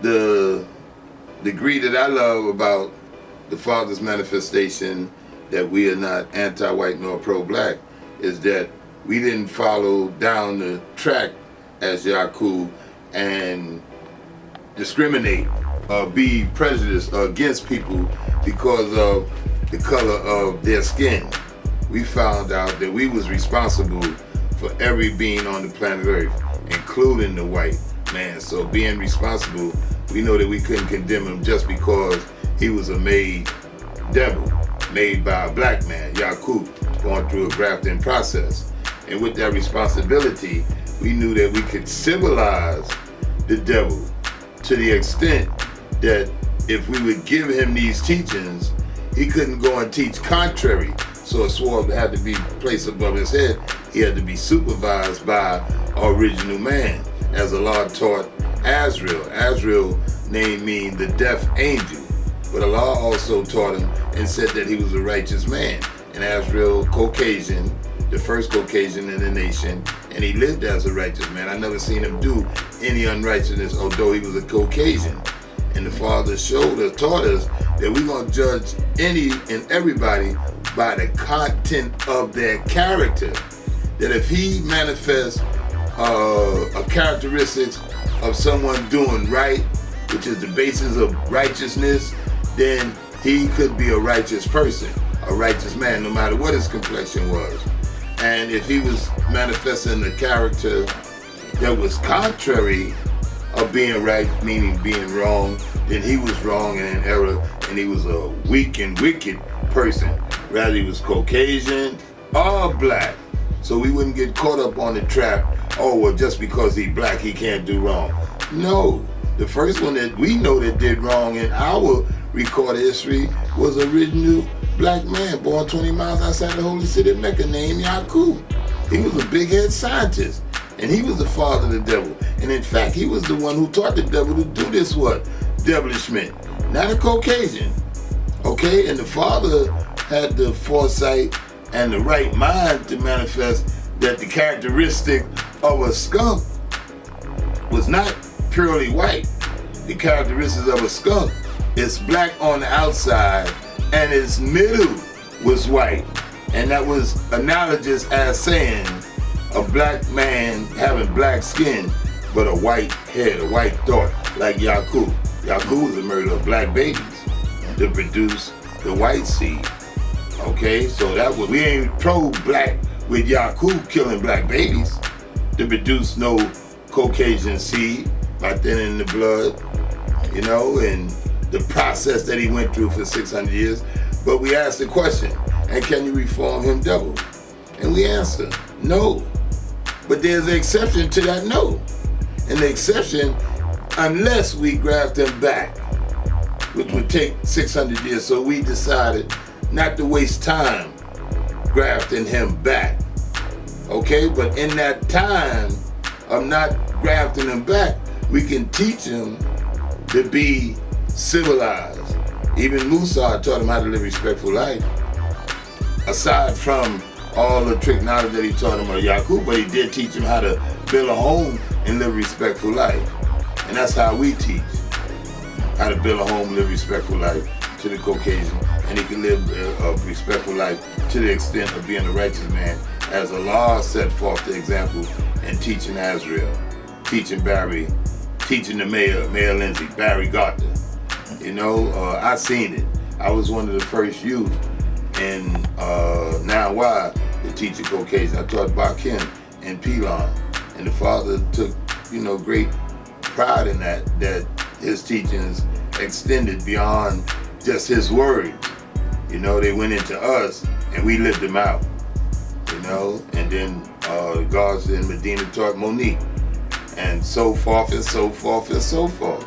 the degree that I love about the Father's manifestation that we are not anti-white nor pro-black is that we didn't follow down the track as Yakub and discriminate or be prejudiced or against people because of the color of their skin. We found out that we was responsible for every being on the planet Earth, including the white man. So being responsible, we know that we couldn't condemn him just because he was a made devil, made by a black man, Yakub, going through a grafting process. And with that responsibility, we knew that we could civilize the devil to the extent that if we would give him these teachings, he couldn't go and teach contrary. So a sword had to be placed above his head. He had to be supervised by our original man, as Allah taught Azrael. Azrael name means the deaf angel. But Allah also taught him and said that he was a righteous man. And Azrael, Caucasian, the first Caucasian in the nation, and he lived as a righteous man. I never seen him do any unrighteousness, although he was a Caucasian. And the Father showed us, taught us that we're going to judge any and everybody by the content of their character. That if he manifests a characteristics of someone doing right, which is the basis of righteousness, then he could be a righteous person, a righteous man, no matter what his complexion was. And if he was manifesting a character that was contrary of being right, meaning being wrong, then he was wrong and in error, and he was a weak and wicked person. Rather he was Caucasian or black. So we wouldn't get caught up on the trap, oh, well, just because he's black, he can't do wrong. No, the first one that we know that did wrong in our recorded history was a original black man born 20 miles outside the holy city of Mecca named Yakub. He was a big head scientist, and he was the father of the devil. And in fact, he was the one who taught the devil to do this devilishment, not a Caucasian. Okay, and the father had the foresight and the right mind to manifest that the characteristic of a skunk was not purely white. The characteristics of a skunk is black on the outside and its middle was white. And that was analogous as saying a black man having black skin but a white head, a white thought, like Yakub. Yakub was a murderer of black babies to produce the white seed. Okay, so that was, we ain't pro-black with Yakub killing black babies to produce no Caucasian seed by thinning the blood, you know, and the process that he went through for 600 years. But we asked the question, and can you reform him double? And we answer, no. But there's an exception to that no. And the exception, unless we graft him back, which would take 600 years. So we decided not to waste time grafting him back. Okay, but in that time of not grafting him back, we can teach him to be civilized. Even Musa taught him how to live a respectful life. Aside from all the trick knowledge that he taught him of Yakub, but he did teach him how to build a home and live a respectful life. And that's how we teach how to build a home and live a respectful life to the Caucasian. And he can live a respectful life to the extent of being a righteous man, as Allah set forth the example in teaching Azrael, teaching Barry, teaching the mayor Lindsay, Barry Gardner. You know, I seen it. I was one of the first youth in Now Why to teach a Caucasian. I taught Bakim and Pilon, and the father took, you know, great pride in that his teachings extended beyond just his words. You know, they went into us and we lived them out. You know, and then the guards in Medina taught Monique, and so forth and so forth and so forth.